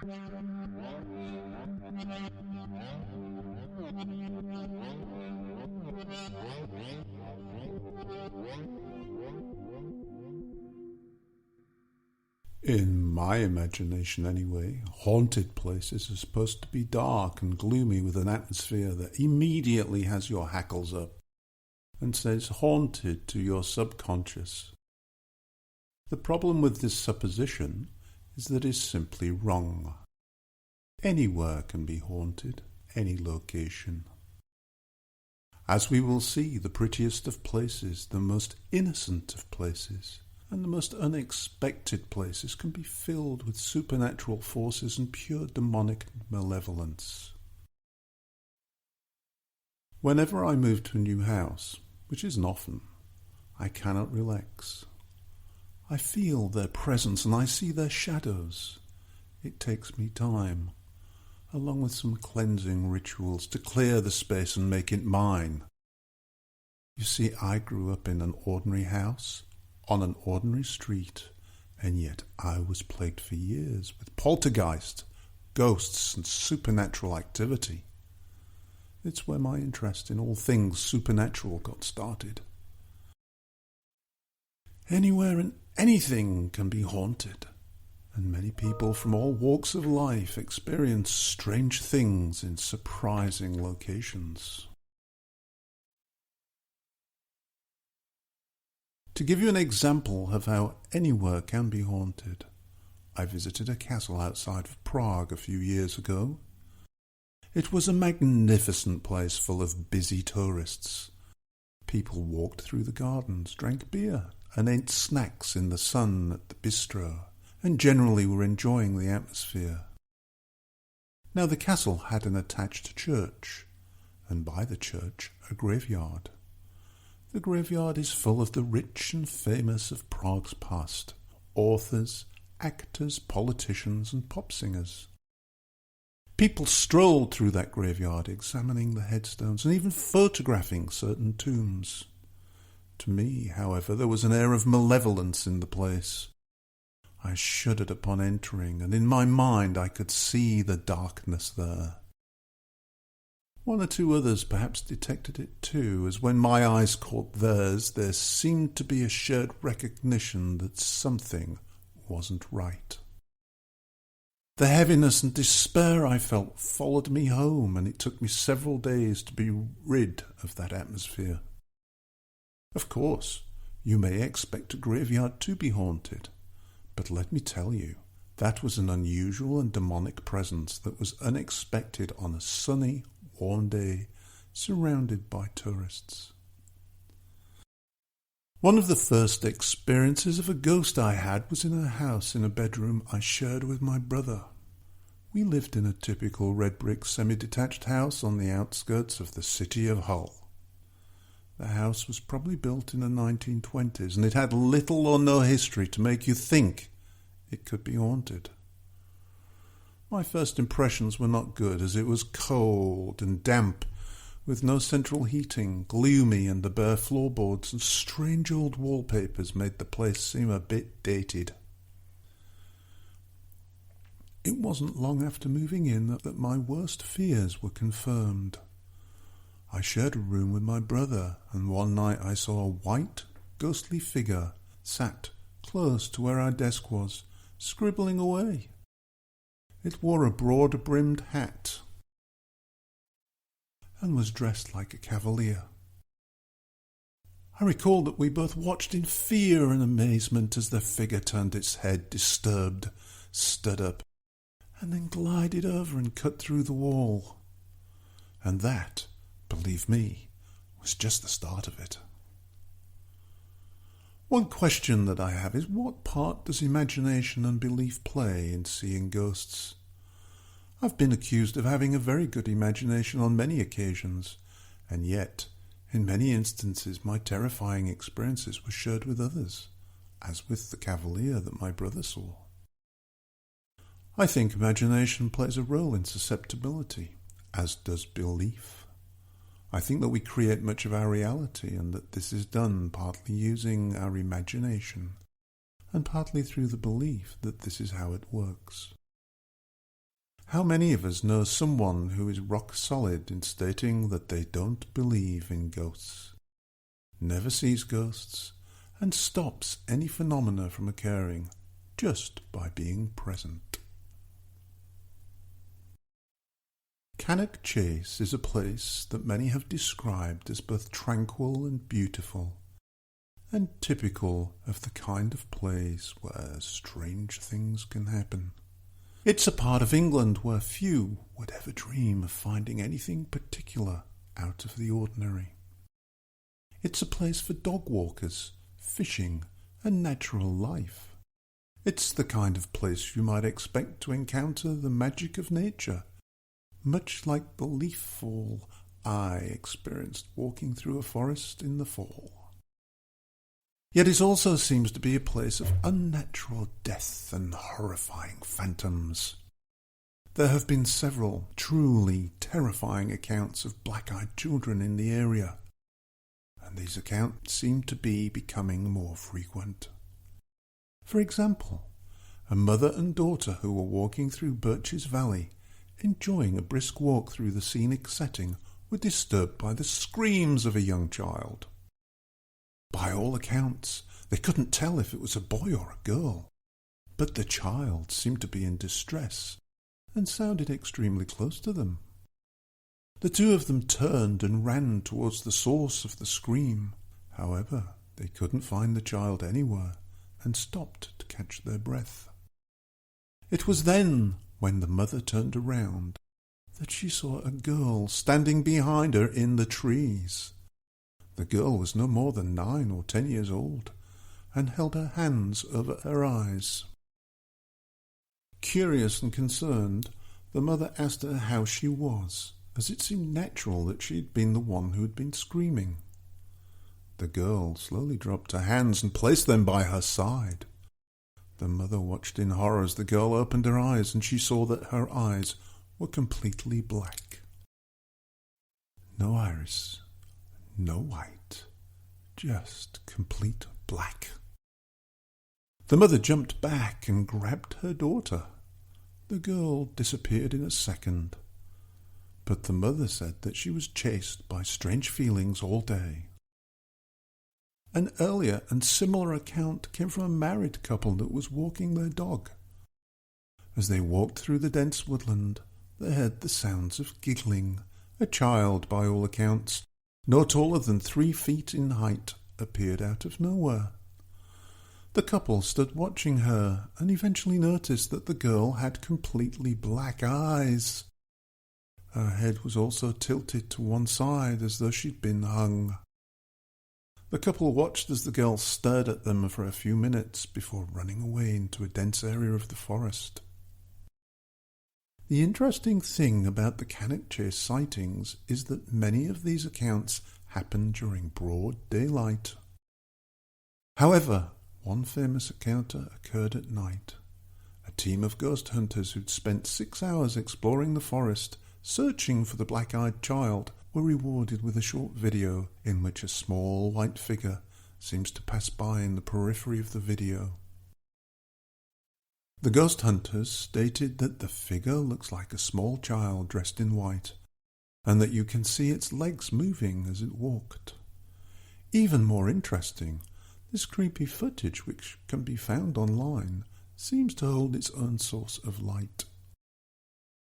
In my imagination anyway, haunted places are supposed to be dark and gloomy with an atmosphere that immediately has your hackles up and says haunted to your subconscious. The problem with this supposition is that it's simply wrong. Anywhere can be haunted, any location. As we will see, the prettiest of places, the most innocent of places, and the most unexpected places can be filled with supernatural forces and pure demonic malevolence. Whenever I move to a new house, which isn't often, I cannot relax. I feel their presence and I see their shadows. It takes me time, along with some cleansing rituals, to clear the space and make it mine. You see, I grew up in an ordinary house, on an ordinary street, and yet I was plagued for years with poltergeist, ghosts, and supernatural activity. It's where my interest in all things supernatural got started. Anywhere and anything can be haunted, and many people from all walks of life experience strange things in surprising locations. To give you an example of how anywhere can be haunted, I visited a castle outside of Prague a few years ago. It was a magnificent place full of busy tourists. People walked through the gardens, drank beer, and ate snacks in the sun at the bistro, and generally were enjoying the atmosphere. Now the castle had an attached church, and by the church a graveyard. The graveyard is full of the rich and famous of Prague's past, authors, actors, politicians, and pop singers. People strolled through that graveyard, examining the headstones and even photographing certain tombs. To me, however, there was an air of malevolence in the place. I shuddered upon entering, and in my mind I could see the darkness there. One or two others perhaps detected it too, as when my eyes caught theirs, there seemed to be a shared recognition that something wasn't right. The heaviness and despair I felt followed me home, and it took me several days to be rid of that atmosphere. Of course, you may expect a graveyard to be haunted, but let me tell you, that was an unusual and demonic presence that was unexpected on a sunny, warm day, surrounded by tourists. One of the first experiences of a ghost I had was in a house in a bedroom I shared with my brother. We lived in a typical red brick semi-detached house on the outskirts of the city of Hull. The house was probably built in the 1920s, and it had little or no history to make you think it could be haunted. My first impressions were not good, as it was cold and damp, with no central heating, gloomy, and the bare floorboards and strange old wallpapers made the place seem a bit dated. It wasn't long after moving in that my worst fears were confirmed. I shared a room with my brother, and one night I saw a white, ghostly figure sat close to where our desk was, scribbling away. It wore a broad-brimmed hat and was dressed like a cavalier. I recall that we both watched in fear and amazement as the figure turned its head, disturbed, stood up, and then glided over and cut through the wall. And that, believe me, was just the start of it. One question that I have is, what part does imagination and belief play in seeing ghosts? I've been accused of having a very good imagination on many occasions, and yet, in many instances, my terrifying experiences were shared with others, as with the cavalier that my brother saw. I think imagination plays a role in susceptibility, as does belief. I think that we create much of our reality, and that this is done partly using our imagination, and partly through the belief that this is how it works. How many of us know someone who is rock solid in stating that they don't believe in ghosts, never sees ghosts, and stops any phenomena from occurring just by being present? Cannock-Chase is a place that many have described as both tranquil and beautiful, and typical of the kind of place where strange things can happen. It's a part of England where few would ever dream of finding anything particular out of the ordinary. It's a place for dog walkers, fishing, and natural life. It's the kind of place you might expect to encounter the magic of nature, much like the leaf fall I experienced walking through a forest in the fall. Yet it also seems to be a place of unnatural death and horrifying phantoms. There have been several truly terrifying accounts of black-eyed children in the area, and these accounts seem to be becoming more frequent. For example, a mother and daughter who were walking through Birches Valley, enjoying a brisk walk through the scenic setting, were disturbed by the screams of a young child. By all accounts, they couldn't tell if it was a boy or a girl, but the child seemed to be in distress and sounded extremely close to them. The two of them turned and ran towards the source of the scream. However, they couldn't find the child anywhere and stopped to catch their breath. It was then, when the mother turned around, that she saw a girl standing behind her in the trees. The girl was no more than 9 or 10 years old, and held her hands over her eyes. Curious and concerned, the mother asked her how she was, as it seemed natural that she had been the one who had been screaming. The girl slowly dropped her hands and placed them by her side. The mother watched in horror as the girl opened her eyes, and she saw that her eyes were completely black. No iris, no white, just complete black. The mother jumped back and grabbed her daughter. The girl disappeared in a second, but the mother said that she was chased by strange feelings all day. An earlier and similar account came from a married couple that was walking their dog. As they walked through the dense woodland, they heard the sounds of giggling. A child, by all accounts, no taller than 3 feet in height, appeared out of nowhere. The couple stood watching her and eventually noticed that the girl had completely black eyes. Her head was also tilted to one side as though she'd been hung. The couple watched as the girl stared at them for a few minutes before running away into a dense area of the forest. The interesting thing about the Cannock-Chase sightings is that many of these accounts happened during broad daylight. However, one famous encounter occurred at night. A team of ghost hunters who'd spent 6 hours exploring the forest, searching for the black-eyed child, were rewarded with a short video in which a small white figure seems to pass by in the periphery of the video. The ghost hunters stated that the figure looks like a small child dressed in white, and that you can see its legs moving as it walked. Even more interesting, this creepy footage, which can be found online, seems to hold its own source of light.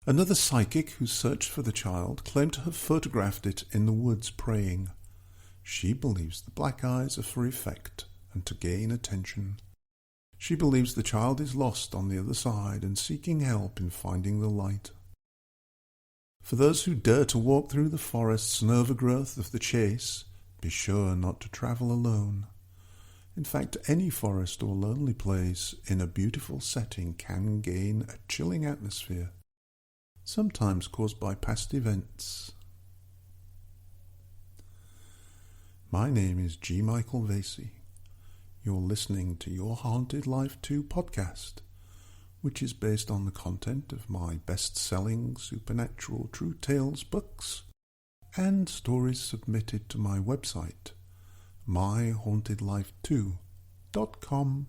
Another psychic who searched for the child claimed to have photographed it in the woods praying. She believes the black eyes are for effect and to gain attention. She believes the child is lost on the other side and seeking help in finding the light. For those who dare to walk through the forests and overgrowth of the Chase, be sure not to travel alone. In fact, any forest or lonely place in a beautiful setting can gain a chilling atmosphere, sometimes caused by past events. My name is G. Michael Vasey. You're listening to Your Haunted Life 2 podcast, which is based on the content of my best-selling supernatural true tales books and stories submitted to my website, myhauntedlife2.com.